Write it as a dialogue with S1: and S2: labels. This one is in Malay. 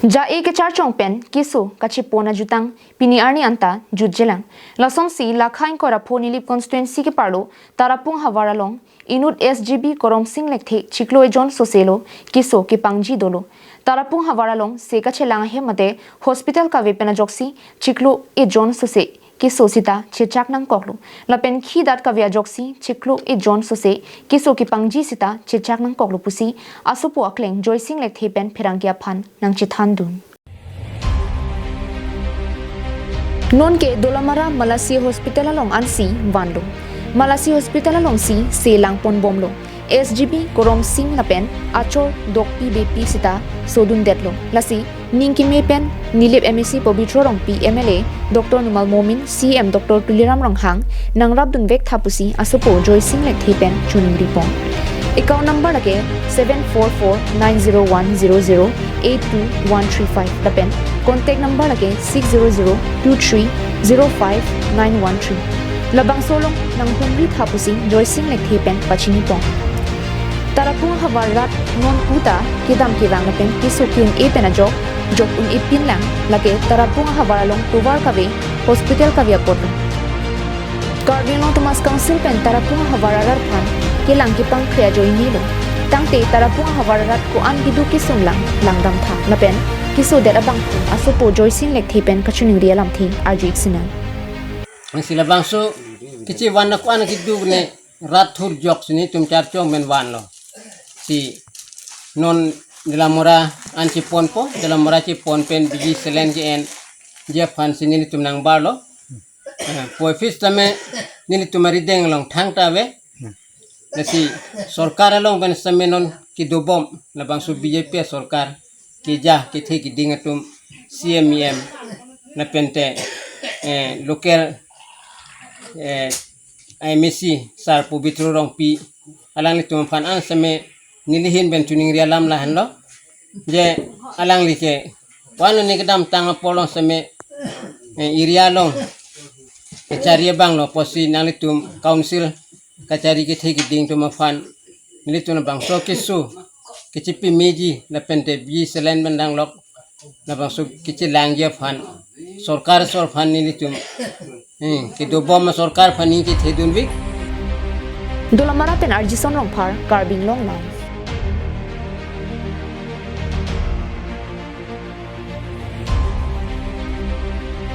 S1: Ja e kecharchong pen keso kachepon ajutang pini arni anta jutjelang lasom si lakhain kora phonilip constituency ke parlo tarapung hawaralong inut SGB korom sing lekthe chiklo ejon soselo keso ke pangji dolo tarapung hawaralong se kachelang he mate hospital ka vepena joksi chiklo ejon sose keso sita chechak nang koklo lapen khidat ka via joksi chiklo ejon sose keso ke pangji sita chechak nang koklo pusi asupo akleng joising lekthe pen phirangkia phan nang chithan dun non ke dolamara malasi hospital along ansi wando malasi hospital along si selang pon bomlo SGB korom sing lapen achor dokpi bp sita sodun detlo lasi ningkime pen nilip MEC pobitro rong PMLA Dr Numal Momin CM Dr Tuliram Ronghang nangrab dun vek thapusi asupo joising lekthe pen chuning ripong account number lage 74490100822135 lapen contact number lage 60023059113 labang solong nang humri thapusi joising lekthe pen pachini pong tarapung hawarat non puta kidam kirang lapen kisukin e penajo jok un ipin lang lage tarapung hawaralong tuwar kave hospital kavia potlo Cardinal Thomas Council pen tarapung hawararat phan kilang kipang khria joinilo tangte tarapung hawararat ko an gidu kisum lang langdam tha lapen kiso der abang asupo joising lekthe pen kachuning rialam thi arjit sinan
S2: sila bangso kici wana ko an gidu ne rathur jok sini tum char chong men wan lo si non dilamora anci ponpo dilamora ci pon pen biji selen en je fan sini tum nang barlo po fis tame nili tumari deng long thang tawe nasi sarkar long ben same non ki dobom na bangso BJP sarkar ki ja ki the ki dingatum CMEM na pente local MEC sar pobitro rong pi alang li tum fan an same nilihin ben tuning rialam lahan lo je alang li ke wano ni kedam tanga polong same iria long kecari bang lo posi nang li tum council kacari ke theki ding to mafan nili tum bang so kesu kecipi meji na pente bi selen bendang lok na bang so kici langje fan sarkar sor fan nili tum ke do bom sarkar fani ke thedun wi
S1: dolamara pen arjison rong phar carbing long line